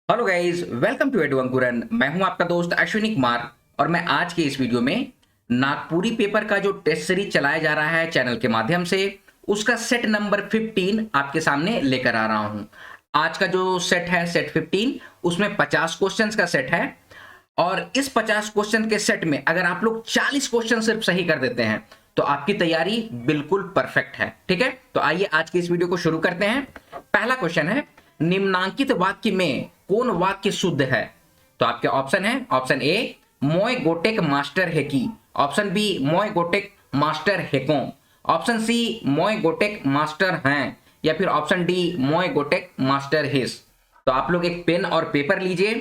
Hello guys, welcome to Edu Ankuran. मैं हूं आपका दोस्त अश्विनी कुमार और मैं आज के इस वीडियो में नागपुरी पेपर का जो टेस्ट सीरीज चलाया जा रहा है चैनल के माध्यम से, उसका सेट नंबर 15 आपके सामने लेकर आ रहा हूं। आज का जो सेट है, सेट 15, उसमें 50 क्वेश्चंस का सेट है और इस 50 क्वेश्चन के सेट में अगर आप लोग 40 क्वेश्चन सिर्फ सही कर देते हैं तो आपकी तैयारी बिल्कुल परफेक्ट है। ठीक है, तो आइए आज की इस वीडियो को शुरू करते हैं। पहला क्वेश्चन है, निम्नांकित वाक्य में कौन वाक्य शुद्ध है? तो आपके ऑप्शन है, ऑप्शन ए मोय गोटेक मास्टर है की, ऑप्शन बी मोय गोटेक मास्टर है को, ऑप्शन सी मोय गोटेक मास्टर हैं, या फिर ऑप्शन डी मोय गोटेक मास्टर हिस। तो आप लोग एक पेन और पेपर लीजिए।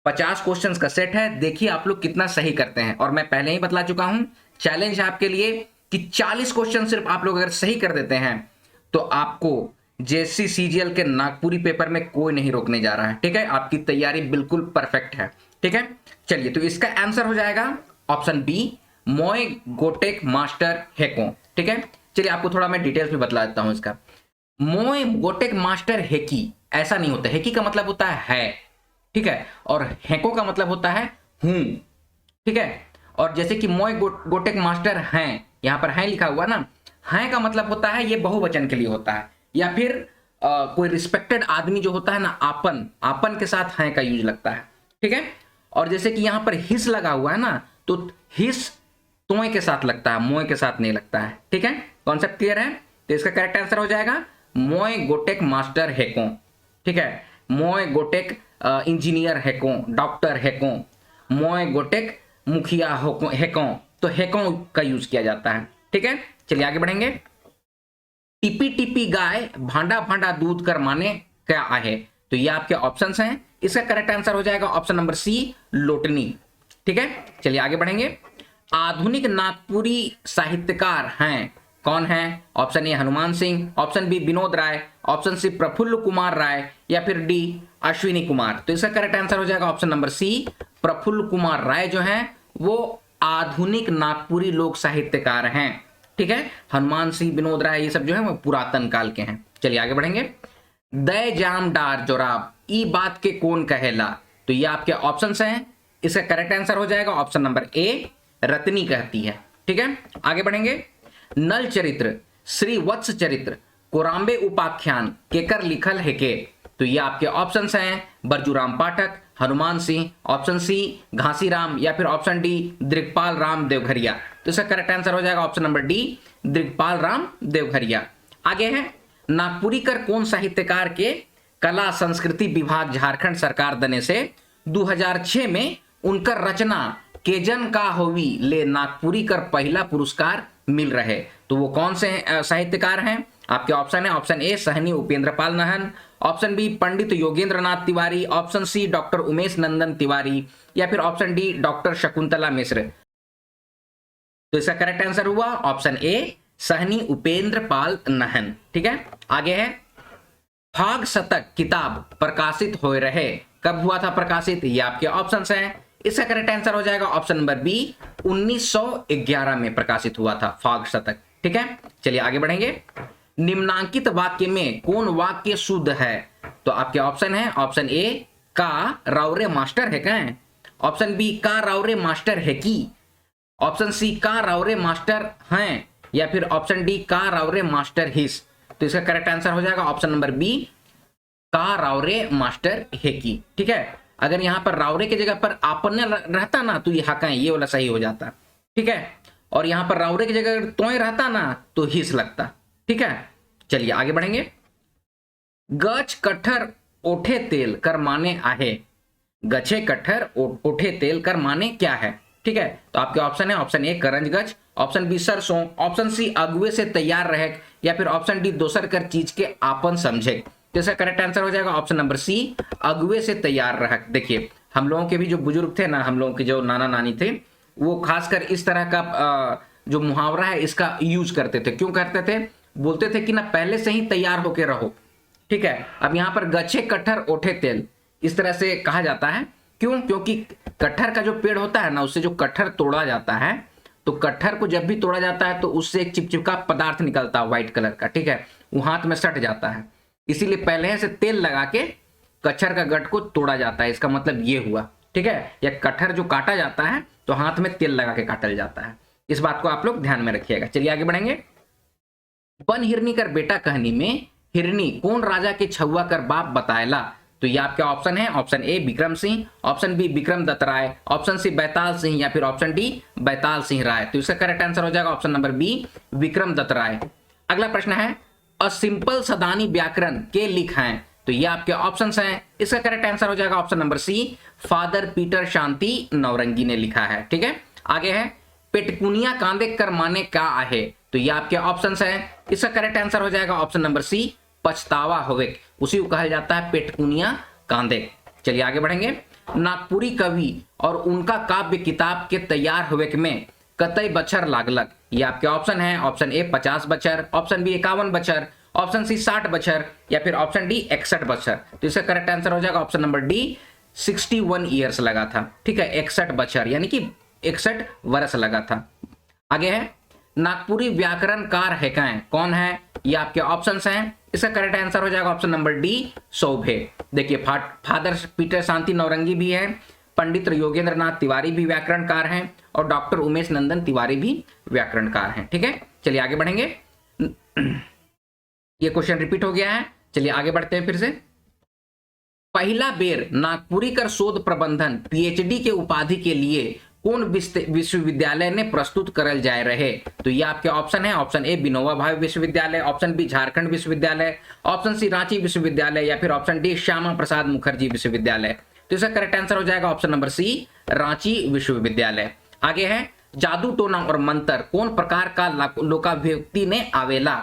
50 क्वेश्चंस का सेट है, देखिए आप लोग कितना सही करते हैं। और मैं पहले ही बतला चुका हूं, चैलेंज है आपके लिए कि 40 क्वेश्चन सिर्फ आप लोग अगर सही कर देते हैं तो आपको जेएससी सीजीएल के नागपुरी पेपर में कोई नहीं रोकने जा रहा है। ठीक है, आपकी तैयारी बिल्कुल परफेक्ट है। ठीक है, चलिए, तो इसका आंसर हो जाएगा ऑप्शन बी मोय गोटेक मास्टर हेको। ठीक है, चलिए आपको थोड़ा मैं डिटेल्स में बतला देता हूं इसका। मोय गोटेक मास्टर हेकी ऐसा नहीं होता। हेकी का मतलब होता है, ठीक है, और हेको का मतलब होता है हूं। ठीक है, और जैसे कि मोय गोटेक मास्टर हैं, यहां पर हैं लिखा हुआ ना, हैं का मतलब होता है ये बहुवचन के लिए होता है, या फिर कोई रिस्पेक्टेड आदमी जो होता है ना, आपन आपन के साथ हैं का यूज लगता है। ठीक है, और जैसे कि यहां पर हिस लगा हुआ है ना, तो हिस तोय के साथ लगता है, मोय के साथ नहीं लगता है। ठीक है, कॉन्सेप्ट क्लियर है? तो इसका करेक्ट आंसर हो जाएगा मोय गोटेक मास्टर हेको। ठीक है, मोय गोटेक इंजीनियर हेको, डॉक्टर हेको, मोय गोटेक मुखिया हेको, तो हेको का यूज किया जाता है। ठीक है, चलिए आगे बढ़ेंगे। टिपी टिपी गाय भांडा भांडा दूध कर माने क्या आहे? तो ये आपके ऑप्शंस हैं। इसका करेक्ट आंसर हो जाएगा ऑप्शन नंबर सी लोटनी। ठीक है, चलिए आगे बढ़ेंगे। आधुनिक नागपुरी साहित्यकार हैं, कौन है? Option A Hanuman Singh, option B Vinod Rai, option C Praful Kumar Rai, या फिर डी अश्विनी कुमार। तो इसका करेक्ट आंसर हो जाएगा option number C Praful Kumar Rai जो हैं वो आधुनिक नागपुरी लोक साहित्यकार हैं। ठीक है, हनुमान सिंह, विनोद राय, ये सब जो है वो पुरातन काल के हैं। चलिए आगे बढ़ेंगे। दय जाम डार जोराब ई बात के कौन कहेला? तो ये आपके ऑप्शंस हैं। इसका करेक्ट आंसर हो जाएगा ऑप्शन नंबर ए रत्नी कहती है। ठीक है, आगे बढ़ेंगे। नल चरित्र, श्री वत्स चरित्र, कोराम्बे उपाख्यान केकर लिखल है के? तो ये आपके ऑप्शंस हैं। बरजूराम पाठक, हनुमान सिंह, ऑप्शन सी घासीराम, या फिर ऑप्शन डी दृक्पाल राम देवघरिया। तो इसका करेक्ट आंसर हो जाएगा option number D दृक्पाल Ram Devgharia. आगे है, नागपुरीकर कौन साहित्यकार के कला संस्कृति विभाग झारखंड सरकार दने से 2006 में उनकर रचना केजन का होवी ले नागपुरी कर पहला पुरस्कार मिल रहे? तो वो कौन से साहित्यकार हैं? आपके ऑप्शन है, option A Sahni Upendra Pal Nahan, option B Pandit Yogendra Nath Tiwari, option C doctor Umesh Nandan Tiwari, या फिर option D doctor Shakuntala Mishra. तो इसका करेक्ट आंसर हुआ ऑप्शन ए सहनी उपेंद्र पाल नाहन। ठीक है, आगे है। फाग शतक किताब प्रकाशित हो रहे, कब हुआ था प्रकाशित? ये आपके ऑप्शंस हैं। इसका करेक्ट आंसर हो जाएगा ऑप्शन नंबर बी 1911 में प्रकाशित हुआ था फाग शतक। ठीक है, चलिए आगे बढ़ेंगे। निम्नांकित वाक्य में कौन वाक्य शुद्ध है? तो आपके ऑप्शन है, ऑप्शन ए का रावरे मास्टर है क्या, ऑप्शन बी का रावरे मास्टर है की, ऑप्शन सी का रावरे मास्टर हैं, या फिर ऑप्शन डी का रावरे मास्टर हिस। तो इसका करेक्ट आंसर हो जाएगा ऑप्शन नंबर बी का रावरे मास्टर है की। ठीक है, अगर यहां पर रावरे की जगह पर आपने रहता ना तो ये हका ये वाला सही हो जाता। ठीक है, और यहां पर रावरे की जगह तोय रहता ना तो हिस लगता। ठीक है, चलिए आगे बढ़ेंगे। गच कट्ठर ओठे तेल कर माने आहे, गछे कट्ठर ओठे तेल कर माने क्या है? ठीक है, तो आपके ऑप्शन है, ऑप्शन ए करंज गच, ऑप्शन बी सरसों, ऑप्शन सी अगुए से तैयार रहे, या फिर ऑप्शन डी दोसर कर चीज के आपन समझे। तो इसका करेक्ट आंसर हो जाएगा ऑप्शन नंबर सी अगुए से तैयार रह। देखिए, हम लोगों के भी जो बुजुर्ग थे ना, हम लोगों के जो नाना नानी थे, वो खासकर इस तरह का जो मुहावरा है इसका यूज करते थे। क्यों करते थे? बोलते थे कि ना पहले से ही तैयार होके रहो। ठीक है, अब यहां पर गच्छे कट्ठर ओठे तेल इस तरह से कहा जाता है। क्यों? क्योंकि कटहर का जो पेड़ होता है ना, उससे जो कटहर तोड़ा जाता है, तो कटहर को जब भी तोड़ा जाता है तो उससे एक चिपचिपका पदार्थ निकलता है व्हाइट कलर का। ठीक है, वो हाथ में सट जाता है, इसीलिए पहले से तेल लगा के कच्छर का गट को तोड़ा जाता है, इसका मतलब ये हुआ, ठीक है। या कटहर जो काटा जाता है तो हाथ में तेल लगा के काटा जाता है, इस बात को आप लोग ध्यान में रखिएगा। चलिए आगे बढ़ेंगे। बन हिरनी कर बेटा कहनी में हिरनी कौन राजा के छुआ कर बाप बताएला? तो ये आपके ऑप्शन है, option A Vikram Singh, option B Vikram Dutt Rai, option C Baital Singh या फिर ऑप्शन डी बैताल सिंह राय। तो इसका करेक्ट आंसर हो जाएगा option number B Vikram Dutt Rai. अगला प्रश्न है अ सिंपल सदानी व्याकरण के लिख हैं? तो ये आपके ऑप्शंस हैं, इसका करेक्ट आंसर हो जाएगा option number C father Peter Shanti Navrangi ने लिखा है, ठीक है। आगे है पेटकुनिया कांदे कर माने क्या आहे? तो ये आपके ऑप्शंस हैं, इसका करेक्ट आंसर हो जाएगा ऑप्शन नंबर सी पछतावा होवे, उसी को कहा जाता है पेटकुनिया कांदे। चलिए आगे बढ़ेंगे। नागपुरी कवि और उनका काव्य किताब के तैयार होवे में कतई बछर लागलक? ये आपके ऑप्शन है, ऑप्शन ए 50 बछर, ऑप्शन बी 51 बछर, ऑप्शन सी 60 बछर या फिर ऑप्शन डी 61 बछर। तो इसका करेक्ट आंसर हो जाएगा ऑप्शन नंबर डी 61 ईयर्स लगा था, ठीक है, 61 बछर यानी कि 61 वर्ष लगा था। आगे है नागपुरी व्याकरणकार है कौन है? ये आपके ऑप्शंस हैं, इसका करेक्ट आंसर हो जाएगा ऑप्शन नंबर डी सौभे। देखिए फादर पीटर शांति नौरंगी भी है, पंडित योगेंद्र नाथ तिवारी भी व्याकरणकार हैं और डॉक्टर उमेश नंदन तिवारी भी व्याकरणकार हैं, ठीक है। चलिए आगे बढ़ेंगे। ये क्वेश्चन रिपीट हो गया है, चलिए आगे बढ़ते हैं फिर से। पहला बेर नागपुरी कर शोध प्रबंधन पीएचडी के उपाधि के लिए कौन विश्वविद्यालय ने प्रस्तुत करल जाए रहे? तो ये आपके ऑप्शन है, ऑप्शन ए विनोबा भावे विश्वविद्यालय, ऑप्शन बी झारखंड विश्वविद्यालय, ऑप्शन सी रांची विश्वविद्यालय या फिर ऑप्शन डी श्यामा प्रसाद मुखर्जी विश्वविद्यालय। तो इसका करेक्ट आंसर हो जाएगा ऑप्शन नंबर सी रांची विश्वविद्यालय। आगे है जादू टोना और मंत्र कौन प्रकार का लोकाभिव्यक्ति ने आवेला?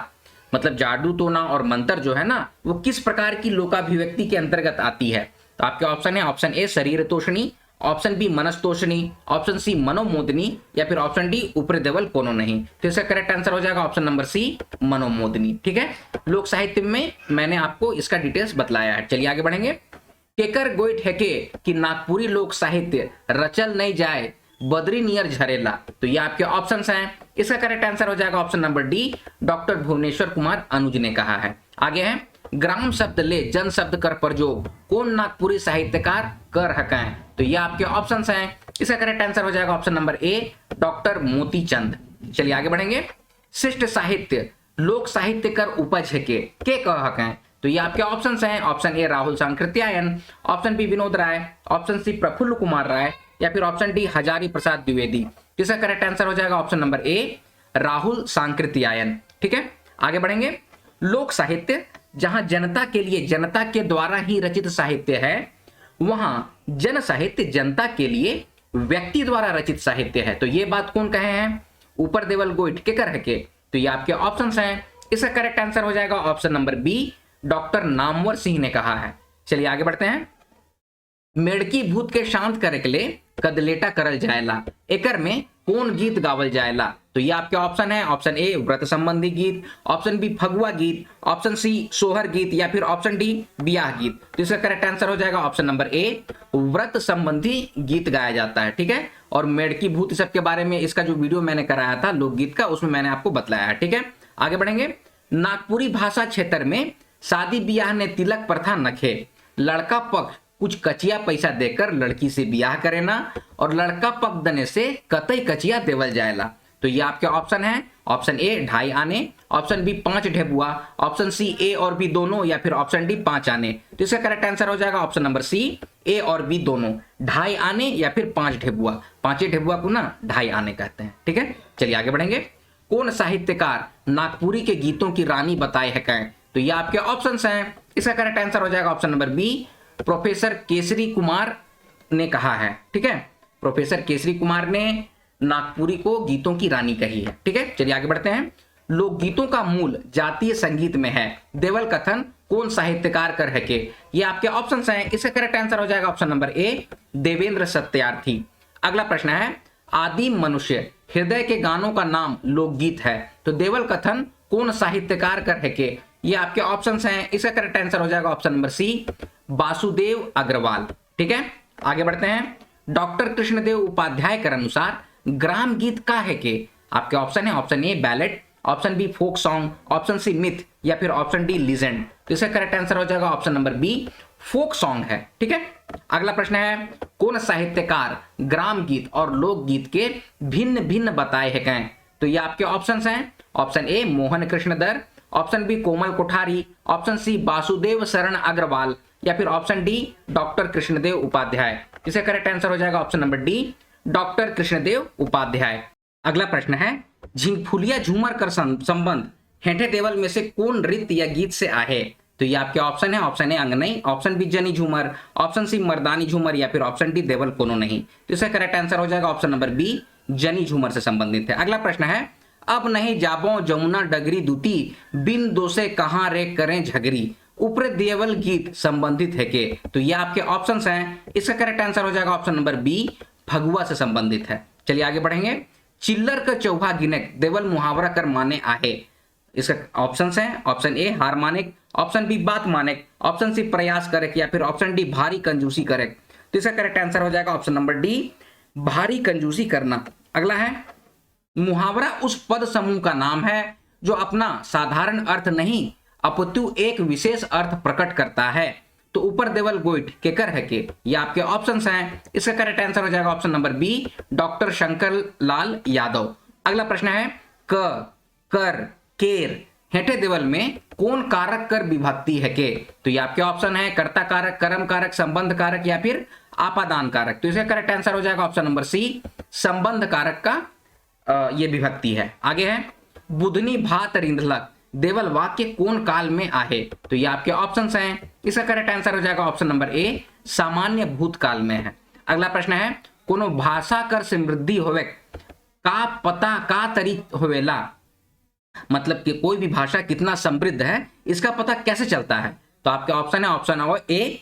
मतलब जादू टोना और मंत्र जो है ना वो किस प्रकार की लोकाभिव्यक्ति के अंतर्गत आती है? तो आपके ऑप्शन है, ऑप्शन ए शरीर तोषणी, ऑप्शन बी मनस्तोषणी, ऑप्शन सी मनोमोदनी या फिर ऑप्शन डी ऊपरी देवल कोनो नहीं। तो इसका करेक्ट आंसर हो जाएगा ऑप्शन नंबर सी मनोमोदनी, ठीक है। लोक साहित्य में मैंने आपको इसका डिटेल्स बतलाया है। चलिए आगे बढ़ेंगे। केकर गोइट है कि नागपुरी लोक साहित्य रचल नहीं जाए बद्री नियर झरेला? तो ये आपके ऑप्शंस हैं, इसका करेक्ट आंसर हो जाएगा option number D doctor Bhubaneswar Kumar Anuj ने कहा है। आगे है ग्राम शब्द ले जन शब्द कर प्रयोग कौन नागपुरी साहित्यकार कर हकें? तो ये आपके ऑप्शंस हैं, इसका करेक्ट आंसर हो जाएगा ऑप्शन नंबर ए डॉक्टर मोती चंद। चलिए आगे बढ़ेंगे। शिष्ट साहित्य लोक साहित्य कर उपज है के कह हकें? तो ये आपके ऑप्शंस हैं, option A Rahul Sankrityayan, option B Vinod Rai, option C Praful Kumar Rai या फिर ऑप्शन डी हजारी प्रसाद द्विवेदी। इसका करेक्ट आंसर हो जाएगा option number A Rahul Sankrityayan, ठीक है। आगे बढ़ेंगे। लोक साहित्य जहां जनता के लिए जनता के द्वारा ही रचित साहित्य है वहां जन साहित्य जनता के लिए व्यक्ति द्वारा रचित साहित्य है। तो ये बात कौन कहे हैं? ऊपर देवल गोइट के कर है के? तो ये आपके ऑप्शंस हैं, इसका करेक्ट आंसर हो जाएगा option number B doctor Namvar Singh ने कहा है। चलिए आगे बढ़ते हैं। मेड़की भूत के शांत करे के लिए कदलेटा करल जाएला एकर में कौन गीत गावल जाएला? तो ये आपके ऑप्शन है, ऑप्शन ए व्रत संबंधी गीत, ऑप्शन बी फगुआ गीत, ऑप्शन सी सोहर गीत या फिर ऑप्शन डी ब्याह गीत। तो इसका करेक्ट आंसर हो जाएगा ऑप्शन नंबर ए व्रत संबंधी गीत गाया जाता है, ठीक है। और मेड़की भूत सब के बारे में इसका जो वीडियो मैंने कराया था लोकगीत का उसमें मैंने आपको बतलाया है, ठीक है। आगे बढ़ेंगे। नागपुरी भाषा क्षेत्र में शादी ब्याह ने तिलक प्रथा नखे लड़का पक्ष कुछ कचिया पैसा देकर लड़की से ब्याह करे ना और लड़का पक्ष देने से कतई कचिया देवल जाएला। तो ये आपके ऑप्शन है, ऑप्शन ए 2.5 आने, ऑप्शन बी 5 ढेबुआ, ऑप्शन सी ए और बी दोनों या फिर ऑप्शन डी 5 आने। तो इसका करेक्ट आंसर हो जाएगा ऑप्शन नंबर सी ए और बी दोनों, 2.5 आने या फिर 5 ढेबुआ। 5 ढेबुआ को ना 2.5 आने कहते हैं, ठीक है। चलिए आगे बढ़ेंगे। कौन साहित्यकार नागपुरी के गीतों की रानी बताए है कहें? तो ये आपके ऑप्शंस हैं, इसका करेक्ट आंसर हो जाएगा option number B professor Kesari Kumar ने कहा है, ठीक है। प्रोफेसर केसरी कुमार ने नागपुरी को गीतों की रानी कही है, ठीक है। चलिए आगे बढ़ते हैं। लोकगीतों का मूल जातीय संगीत में है देवल कथन कौन साहित्यकार कर है के? ये आपके ऑप्शंस हैं, इसका करेक्ट आंसर हो जाएगा ऑप्शन नंबर ए देवेंद्र सत्यार्थी। अगला प्रश्न है आदिम मनुष्य हृदय के गानों का नाम लोकगीत है तो देवल कथन कौन साहित्यकार कर है के? ये आपके ऑप्शंस हैं, इसका करेक्ट आंसर हो जाएगा option number C Vasudev Agrawal, ठीक है। आगे बढ़ते हैं। डॉक्टर कृष्णदेव उपाध्याय के अनुसार ग्राम गीत का है के? आपके ऑप्शन है, option A ballad, option B folk song, option C myth या फिर ऑप्शन डी लीजेंड। तो इसका करेक्ट आंसर हो जाएगा option number B folk song है। ठीक है, अगला प्रश्न है, कौन साहित्यकार ग्राम गीत और लोकगीत के भिन्न भिन्न बताए हैं? तो ये आपके ऑप्शंस हैं। Option A Mohan Krishna Dar, option B Komal Kothari, option C Vasudev Sharan Agrawal, या फिर option D doctor Krishnadev Upadhyay. इसका करेक्ट आंसर हो जाएगा option number D, doctor Krishnadev Upadhyay. अगला प्रश्न है, झिंगफुलिया झूमर कर संबंध हेठे देवल में से कौन नृत्य या गीत से आहे? तो ये आपके ऑप्शन है। ऑप्शन ए अंगनई, ऑप्शन बी जनी झूमर, ऑप्शन सी मर्दानी झूमर, या फिर ऑप्शन डी देवल कोनो नहीं। तो इसका करेक्ट आंसर हो जाएगा ऑप्शन नंबर बी, जनी झूमर से संबंधित है। अगला प्रश्न है, अब नहीं जाबो जमुना डगरी दूती, बिन दोसे कहां रे करें झगरी, ऊपर देवल गीत संबंधित है के? तो ये आपके ऑप्शंस हैं। इसका करेक्ट आंसर हो जाएगा ऑप्शन नंबर बी, फगुआ से संबंधित है। चलिए आगे बढ़ेंगे। चिल्लर का चौहा गिनक देवल मुहावरा कर माने आहे। इसका ऑप्शंस हैं। ऑप्शन ए हार मानेक, ऑप्शन बी बात मानेक, ऑप्शन सी प्रयास करे, या फिर ऑप्शन डी भारी कंजूसी करे। तो इसका करेक्ट आंसर हो जाएगा ऑप्शन नंबर डी, भारी कंजूसी करना। अगला है, मुहावरा उस पद समूह का नाम है जो अपना साधारण अर्थ नहीं अपितु एक विशेष अर्थ प्रकट करता है। तो ऊपर देवल गोइट केकर है के? ये आपके ऑप्शंस हैं। इसका करेक्ट आंसर हो जाएगा option number B, doctor Shankar Lal Yadav. अगला प्रश्न है, क, कर, केर हेठे देवल में कौन कारक कर विभक्ति है के? तो ये आपके ऑप्शन है, कर्ता कारक, कर्म कारक, संबंध कारक, या फिर आपादान कारक। तो इसका करेक्ट आंसर हो जाएगा ऑप्शन नंबर सी, संबंध कारक का ये विभक्ति है। आगे है, बुधनी भात रिंधलक देवल वाक्य कौन काल में आहे? तो ये आपके ऑप्शंस हैं। इसका करेक्ट आंसर हो जाएगा ऑप्शन नंबर ए, सामान्य भूतकाल में है। अगला प्रश्न है, कोनो भाषा कर समृद्धि होवे का पता का तरीक होवेला? मतलब कि कोई भी भाषा कितना समृद्ध है इसका पता कैसे चलता है? तो आपके ऑप्शन है। ऑप्शन ए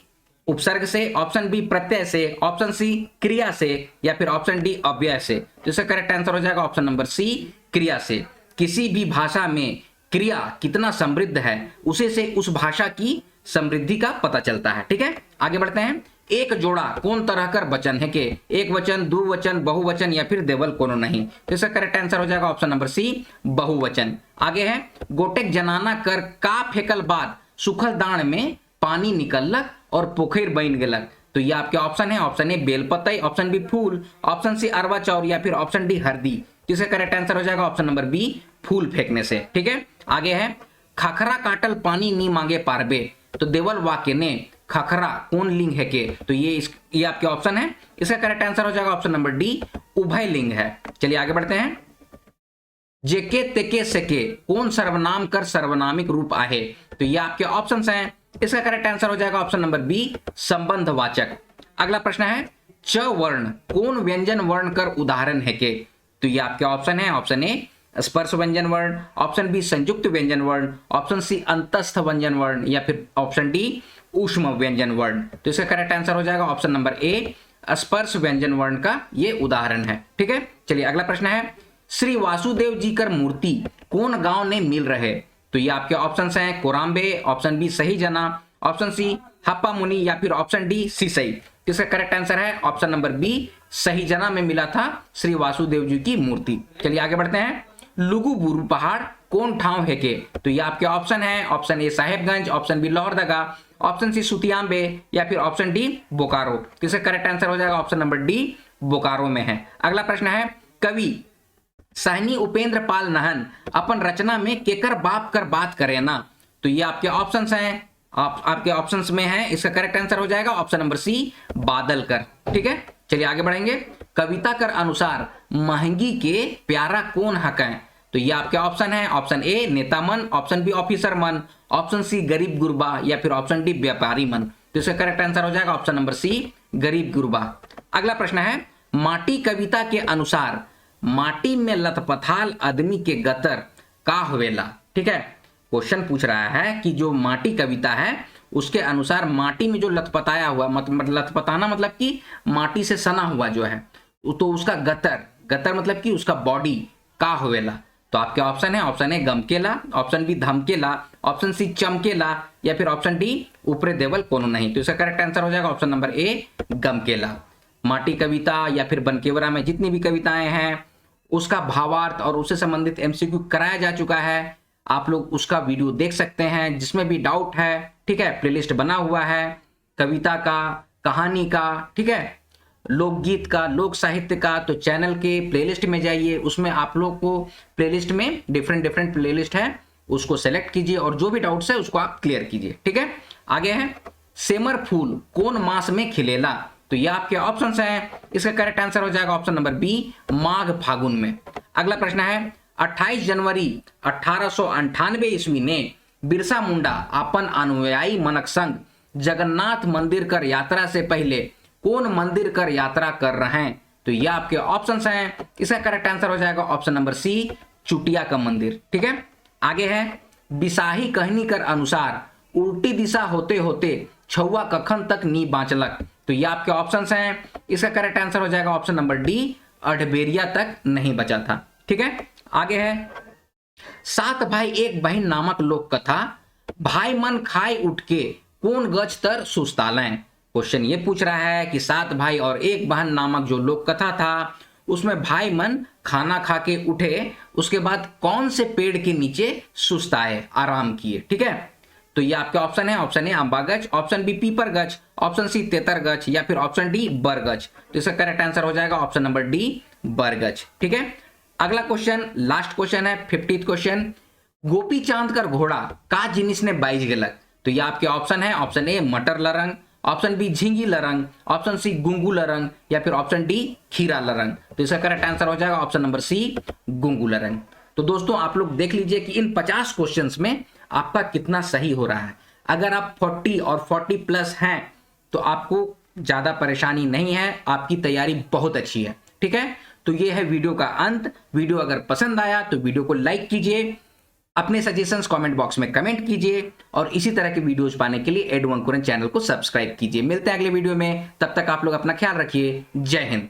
उपसर्ग से, ऑप्शन बी प्रत्यय से, ऑप्शन सी क्रिया से, या फिर ऑप्शन डी अव्यय से। तो इसका करेक्ट आंसर हो जाएगा ऑप्शन नंबर सी, क्रिया से। किसी भी भाषा में क्रिया कितना समृद्ध है उसे से उस भाषा की समृद्धि का पता चलता है। ठीक है, आगे बढ़ते हैं। एक जोड़ा कौन तरह कर वचन है के? एक वचन, द्विवचन, बहुवचन, या फिर देवल कोनो नहीं। तो इसका करेक्ट आंसर हो जाएगा ऑप्शन नंबर सी, बहुवचन। आगे है, गोटेक जनाना कर का फेकल बाद सुखल दाण में पानी निकलक और पोखर बन गेलक। तो ये आपके ऑप्शन है। ऑप्शन ए बेलपतई, ऑप्शन बी फूल, ऑप्शन सी अरवा चाउर, या फिर ऑप्शन डी हल्दी। जिसका करेक्ट आंसर हो जाएगा ऑप्शन नंबर बी, फूल फेंकने से। ठीक है, आगे है, खखरा काटल पानी नी मांगे पारबे। तो देवल वाक्य ने खखरा कौन लिंग है के? तो ये आपके ऑप्शन है। इसका करेक्ट आंसर हो जाएगा ऑप्शन नंबर डी, उभय लिंग है। चलिए आगे बढ़ते हैं। जेके तेके सेके कौन सर्वनाम कर सर्वनामिक रूप आहे? तो ये आपके ऑप्शंस हैं। इसका करेक्ट आंसर हो जाएगा ऑप्शन नंबर बी, संबंधवाचक। अगला प्रश्न है, च वर्ण कौन व्यंजन वर्ण कर उदाहरण है के? तो ये आपके ऑप्शन है। ऑप्शन ए स्पर्श व्यंजन वर्ण, ऑप्शन बी संयुक्त व्यंजन वर्ण, ऑप्शन सी अंतस्थ व्यंजन वर्ण, या फिर ऑप्शन डी ऊष्म व्यंजन वर्ण। तो इसका करेक्ट आंसर हो जाएगा ऑप्शन नंबर ए, स्पर्श व्यंजन वर्ण का ये उदाहरण है। ठीक है, चलिए अगला प्रश्न है, श्री वासुदेव जी कर मूर्ति कौन गांव ने मिल रहे? तो ये आपके ऑप्शंस हैं। कोराम्बे, ऑप्शन बी सही जना, ऑप्शन सी हप्पा मुनि, या फिर ऑप्शन डी सीसई। इसका करेक्ट आंसर है ऑप्शन नंबर बी, सही जना में मिला था श्री वासुदेव जी की मूर्ति। चलिए आगे बढ़ते हैं। लुगु बुरु पहाड़ कौन ठाव है के? तो ये आपके ऑप्शन है। Option A Sahebganj, option B Lohardaga, option C Sutiyambe, या फिर ऑप्शन डी बोकारो। इसका करेक्ट आंसर हो जाएगा ऑप्शन नंबर डी, बोकारो में है। अगला प्रश्न है, कवि सहनी उपेंद्र पाल नहन अपन रचना में केकर बाप कर बात करे ना? तो ये आपके ऑप्शंस हैं। आपके ऑप्शंस में है। इसका करेक्ट आंसर हो जाएगा ऑप्शन नंबर सी, बादल कर। ठीक है, चलिए आगे बढ़ेंगे। कविता कर अनुसार महंगी के प्यारा कौन हक है? तो ये आपके ऑप्शन है। ऑप्शन ए नेता मन, ऑप्शन बी ऑफिसर मन, ऑप्शन सी गरीब गुरबा, या फिर ऑप्शन डी व्यापारी मन। तो इसका करेक्ट आंसर हो जाएगा ऑप्शन नंबर सी, गरीब गुरबा। अगला प्रश्न है, माटी कविता के अनुसार माटी में लथपथाल आदमी के गतर का होवेला? ठीक है, क्वेश्चन पूछ रहा है कि जो माटी कविता है उसके अनुसार माटी में जो लथपथाया हुआ, मतलब लथपथाना मतलब कि माटी से सना हुआ जो है, तो उसका गतर मतलब कि उसका बॉडी का होवेला। तो आपके ऑप्शन है। Option A Gamkela, option B Dhamkela, option C Chamkela, या फिर ऑप्शन डी ऊपरे देवल कोनो नहीं। तो इसका करेक्ट आंसर हो जाएगा ऑप्शन नंबर ए, गमकेला। माटी कविता या फिर बनकेवरा में जितनी भी कविताएं हैं उसका भावार्थ और उससे संबंधित एमसीक्यू कराया जा चुका है। आप लोग उसका वीडियो देख सकते हैं जिसमें भी डाउट है। ठीक है, प्लेलिस्ट बना हुआ है, कविता का, कहानी का, ठीक है, लोकगीत का, लोक साहित्य का, तो चैनल के प्लेलिस्ट में जाइए, उसमें आप लोग को प्लेलिस्ट में डिफरेंट डिफरेंट प्लेलिस्ट है, उसको सेलेक्ट कीजिए और जो भी डाउट्स है उसको आप क्लियर कीजिए, ठीक है। आगे है सेमर फूल कौन मास में खिलेला, तो ये आपके ऑप्शंस हैं। इसका करेक्ट आंसर हो जाएगा ऑप्शन नंबर बी, माघ फागुन में। अगला प्रश्न है 28 जनवरी 1898 ईस्वी ने बिरसा मुंडा अपन अनुयायी मनक संग जगन्नाथ मंदिर कर यात्रा से पहले कौन मंदिर कर यात्रा कर रहे हैं, तो ये आपके ऑप्शंस हैं। इसका करेक्ट आंसर हो जाएगा ऑप्शन नंबर सी, चुटिया का मंदिर, ठीक है। आगे है बिसाही कहनी कर अनुसार उल्टी दिशा होते होते छुआ कखन तक नी बांचलक, तो ये आपके ऑप्शंस हैं। इसका करेक्ट आंसर हो जाएगा ऑप्शन नंबर डी, अठबेरिया तक नहीं बचा था, ठीक है। आगे है 7 भाई 1 बहन नामक लोक कथा भाई मन खाए उठ के कौन गच तर सुस्तालें। क्वेश्चन ये पूछ रहा है कि 7 भाई और 1 बहन नामक जो लोक कथा था उसमें भाई मन खाना खा के उठे, उसके बाद कौन से पेड़ के नीचे सुस्ताए, आराम किए, ठीक है। तो ये आपके ऑप्शन है, ऑप्शन ए अम्बा गच, ऑप्शन बी पीपर गच, ऑप्शन सी तेतर गच या फिर ऑप्शन डी बरगच, तो इसका करेक्ट आंसर हो जाएगा ऑप्शन नंबर डी, बरगच, ठीक है। अगला क्वेश्चन, लास्ट क्वेश्चन है 50th क्वेश्चन, गोपी चांद कर घोड़ा का जिनिस ने बाइज गेलक, तो ये आपके ऑप्शन है, ऑप्शन ए मटर लरंग, ऑप्शन बी झींगी लरंग, ऑप्शन सी गुंगू लरंग या फिर ऑप्शन डी खीरा लरंग, तो इसका करेक्ट आंसर हो जाएगा ऑप्शन नंबर सी, गुंगू लरंग। तो दोस्तों आप लोग देख लीजिए कि इन 50 क्वेश्चंस में आपका कितना सही हो रहा है। अगर आप 40 और 40 प्लस हैं तो आपको ज्यादा परेशानी नहीं है, आपकी तैयारी बहुत अच्छी है, ठीक है। तो ये है वीडियो का अंत। वीडियो अगर पसंद आया तो वीडियो को लाइक कीजिए, अपने सजेशंस कमेंट बॉक्स में कमेंट कीजिए और इसी तरह के वीडियोज पाने के लिए एडु अंकुरन चैनल को सब्सक्राइब कीजिए। मिलते हैं अगले वीडियो में, तब तक आप लोग अपना ख्याल रखिए। जय हिंद।